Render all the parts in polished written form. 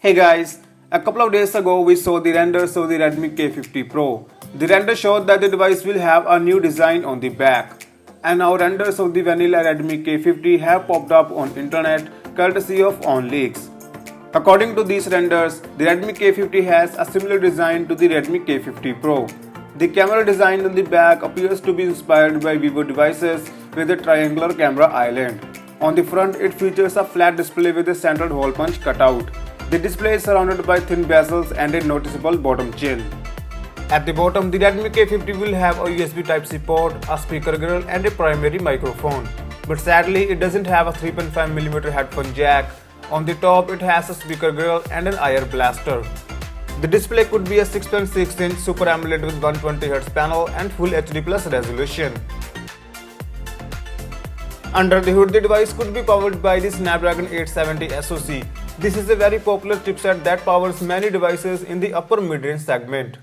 Hey guys, a couple of days ago we saw the renders of the Redmi K50 Pro. The render showed that the device will have a new design on the back. And now renders of the vanilla Redmi K50 have popped up on internet courtesy of OnLeaks. According to these renders, the Redmi K50 has a similar design to the Redmi K50 Pro. The camera design on the back appears to be inspired by Vivo devices with a triangular camera island. On the front, it features a flat display with a centered hole punch cutout. The display is surrounded by thin bezels and a noticeable bottom chin. At the bottom, the Redmi K50 will have a USB Type-C port, a speaker grill and a primary microphone. But sadly, it doesn't have a 3.5mm headphone jack. On the top, it has a speaker grill and an IR blaster. The display could be a 6.6-inch Super AMOLED with 120Hz panel and Full HD Plus resolution. Under the hood, the device could be powered by the Snapdragon 870 SoC. This is a very popular chipset that powers many devices in the upper mid-range segment.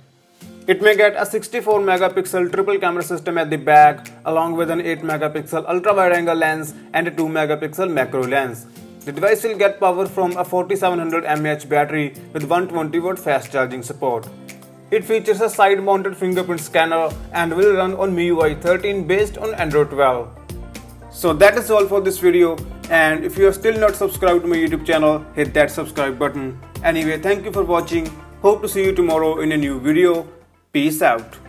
It may get a 64-megapixel triple camera system at the back, along with an 8-megapixel ultra-wide-angle lens and a 2-megapixel macro lens. The device will get power from a 4700 mAh battery with 120-watt fast charging support. It features a side-mounted fingerprint scanner and will run on MIUI 13 based on Android 12. So that is all for this video, and if you are still not subscribed to my YouTube channel, hit that subscribe button. Anyway, thank you for watching. Hope to see you tomorrow in a new video. Peace out.